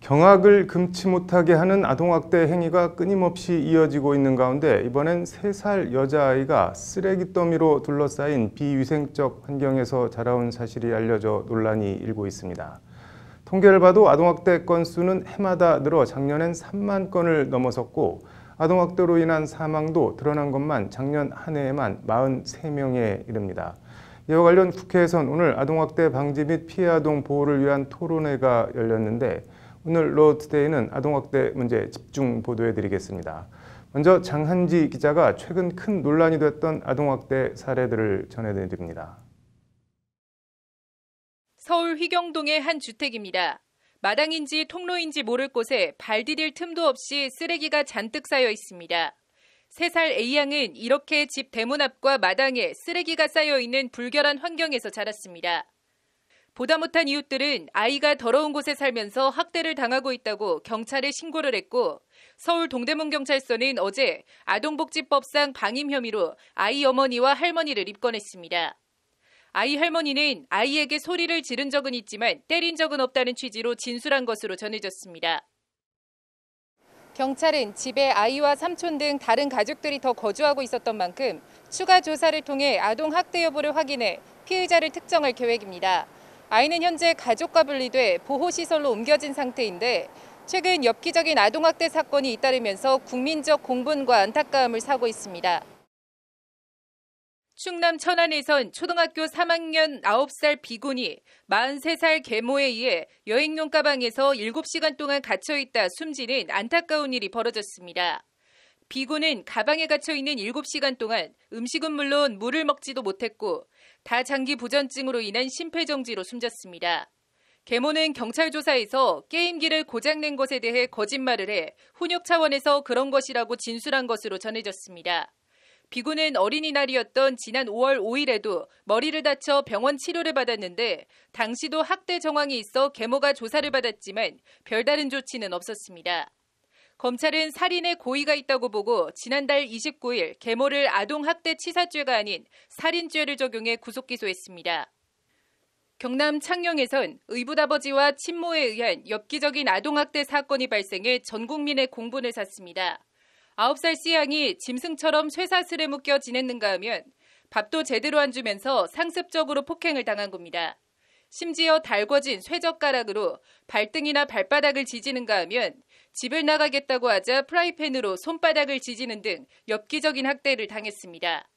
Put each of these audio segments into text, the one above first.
경악을 금치 못하게 하는 아동학대 행위가 끊임없이 이어지고 있는 가운데 이번엔 3살 여자아이가 쓰레기 더미로 둘러싸인 비위생적 환경에서 자라온 사실이 알려져 논란이 일고 있습니다. 통계를 봐도 아동학대 건수는 해마다 늘어 작년엔 3만 건을 넘어섰고 아동학대로 인한 사망도 드러난 것만 작년 한 해에만 43명에 이릅니다. 이와 관련 국회에선 오늘 아동학대 방지 및 피해 아동 보호를 위한 토론회가 열렸는데 오늘 로투데이는 아동학대 문제 집중 보도해드리겠습니다. 먼저 장한지 기자가 최근 큰 논란이 됐던 아동학대 사례들을 전해드립니다. 서울 휘경동의 한 주택입니다. 마당인지 통로인지 모를 곳에 발 디딜 틈도 없이 쓰레기가 잔뜩 쌓여 있습니다. 3살 A양은 이렇게 집 대문 앞과 마당에 쓰레기가 쌓여 있는 불결한 환경에서 자랐습니다. 보다 못한 이웃들은 아이가 더러운 곳에 살면서 학대를 당하고 있다고 경찰에 신고를 했고 서울 동대문경찰서는 어제 아동복지법상 방임 혐의로 아이 어머니와 할머니를 입건했습니다. 아이 할머니는 아이에게 소리를 지른 적은 있지만 때린 적은 없다는 취지로 진술한 것으로 전해졌습니다. 경찰은 집에 아이와 삼촌 등 다른 가족들이 더 거주하고 있었던 만큼 추가 조사를 통해 아동 학대 여부를 확인해 피해자를 특정할 계획입니다. 아이는 현재 가족과 분리돼 보호시설로 옮겨진 상태인데 최근 엽기적인 아동학대 사건이 잇따르면서 국민적 공분과 안타까움을 사고 있습니다. 충남 천안에선 초등학교 3학년 9살 비군이 43살 계모에 의해 여행용 가방에서 7시간 동안 갇혀있다 숨지는 안타까운 일이 벌어졌습니다. 비군은 가방에 갇혀있는 7시간 동안 음식은 물론 물을 먹지도 못했고 다장기 부전증으로 인한 심폐정지로 숨졌습니다. 계모는 경찰 조사에서 게임기를 고장낸 것에 대해 거짓말을 해 훈육 차원에서 그런 것이라고 진술한 것으로 전해졌습니다. 비군은 어린이날이었던 지난 5월 5일에도 머리를 다쳐 병원 치료를 받았는데 당시도 학대 정황이 있어 계모가 조사를 받았지만 별다른 조치는 없었습니다. 검찰은 살인의 고의가 있다고 보고 지난달 29일 계모를 아동학대치사죄가 아닌 살인죄를 적용해 구속기소했습니다. 경남 창녕에선 의붓아버지와 친모에 의한 엽기적인 아동학대 사건이 발생해 전 국민의 공분을 샀습니다. 9살 C양이 짐승처럼 쇠사슬에 묶여 지냈는가 하면 밥도 제대로 안 주면서 상습적으로 폭행을 당한 겁니다. 심지어 달궈진 쇠젓가락으로 발등이나 발바닥을 지지는가 하면 집을 나가겠다고 하자 프라이팬으로 손바닥을 지지는 등 엽기적인 학대를 당했습니다.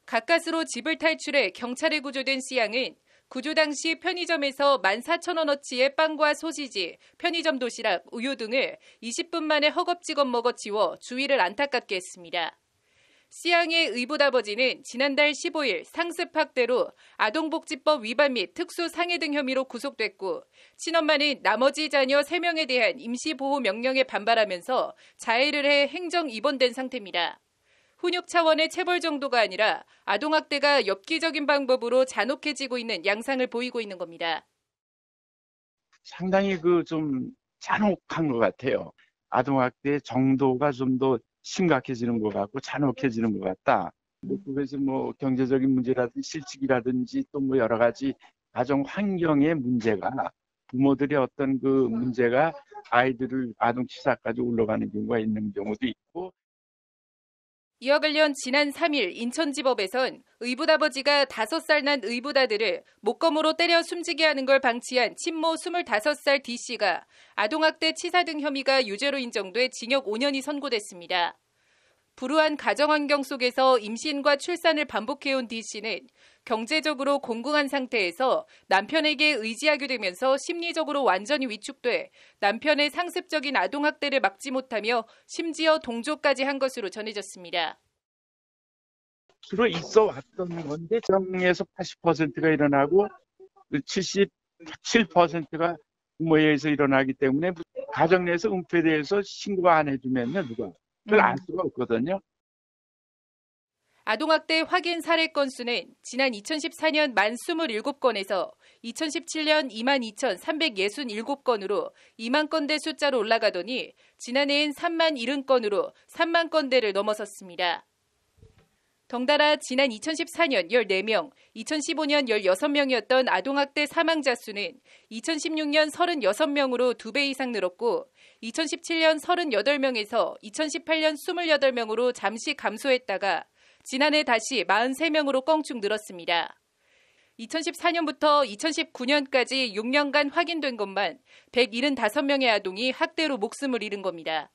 가까스로 집을 탈출해 경찰에 구조된 C양은 구조 당시 편의점에서 14,000원어치의 빵과 소시지, 편의점 도시락, 우유 등을 20분 만에 허겁지겁 먹어치워 주위를 안타깝게 했습니다. C양의 의붓아버지는 지난달 15일 상습학대로 아동복지법 위반 및 특수상해 등 혐의로 구속됐고 친엄마는 나머지 자녀 3명에 대한 임시보호 명령에 반발하면서 자해를 해 행정 입원된 상태입니다. 훈육 차원의 체벌 정도가 아니라 아동학대가 엽기적인 방법으로 잔혹해지고 있는 양상을 보이고 있는 겁니다. 상당히 좀 잔혹한 것 같아요. 아동학대의 정도가 좀 더 심각해지는 것 같고 잔혹해지는 것 같다. 그것이 경제적인 문제라든지 실직이라든지 또 여러 가지 가정 환경의 문제가 부모들의 어떤 그 문제가 아이들을 아동치사까지 올라가는 경우가 있는 경우도 있고. 이와 관련 지난 3일 인천지법에선 의붓아버지가 5살 난 의붓아들을 목검으로 때려 숨지게 하는 걸 방치한 친모 25살 D씨가 아동학대 치사 등 혐의가 유죄로 인정돼 징역 5년이 선고됐습니다. 불우한 가정환경 속에서 임신과 출산을 반복해온 D씨는 경제적으로 공공한 상태에서 남편에게 의지하게 되면서 심리적으로 완전히 위축돼 남편의 상습적인 아동학대를 막지 못하며 심지어 동조까지 한 것으로 전해졌습니다. 주로 있어 왔던 건데 정에서 80%가 일어나고 77%가 부모에 의해서 일어나기 때문에 가정 내에서 은폐돼서 신고가 안 해주면요 누가 그걸 알 수가 없거든요. 아동학대 확인 사례 건수는 지난 2014년 1027건에서 2017년 22,367건으로 2만 건대 숫자로 올라가더니 지난해엔 3만 70건으로 3만 건대를 넘어섰습니다. 덩달아 지난 2014년 14명, 2015년 16명이었던 아동학대 사망자 수는 2016년 36명으로 2배 이상 늘었고 2017년 38명에서 2018년 28명으로 잠시 감소했다가 지난해 다시 43명으로 껑충 늘었습니다. 2014년부터 2019년까지 6년간 확인된 것만 175명의 아동이 학대로 목숨을 잃은 겁니다.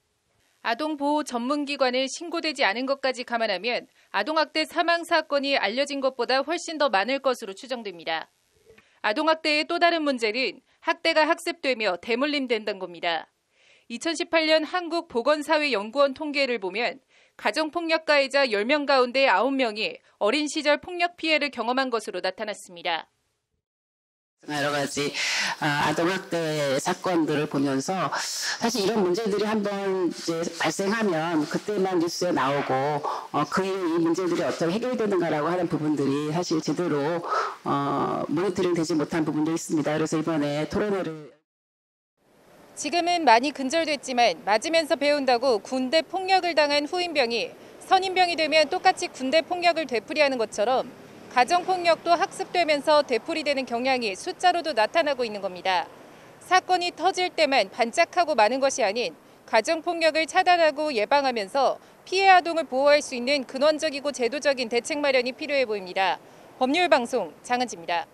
아동보호 전문기관에 신고되지 않은 것까지 감안하면 아동학대 사망 사건이 알려진 것보다 훨씬 더 많을 것으로 추정됩니다. 아동학대의 또 다른 문제는 학대가 학습되며 대물림된다는 겁니다. 2018년 한국보건사회연구원 통계를 보면 가정폭력 가해자 10명 가운데 9명이 어린 시절 폭력 피해를 경험한 것으로 나타났습니다. 여러 가지 아동학대 사건들을 보면서 사실 이런 문제들이 한번 이제 발생하면 그때만 뉴스에 나오고 그 이후 이 문제들이 어떻게 해결되는가라고 하는 부분들이 사실 제대로 모니터링 되지 못한 부분도 있습니다. 그래서 이번에 토론회를 지금은 많이 근절됐지만 맞으면서 배운다고 군대 폭력을 당한 후임병이 선임병이 되면 똑같이 군대 폭력을 되풀이하는 것처럼 가정폭력도 학습되면서 되풀이되는 경향이 숫자로도 나타나고 있는 겁니다. 사건이 터질 때만 반짝하고 마는 것이 아닌 가정폭력을 차단하고 예방하면서 피해 아동을 보호할 수 있는 근원적이고 제도적인 대책 마련이 필요해 보입니다. 법률방송 장은지입니다.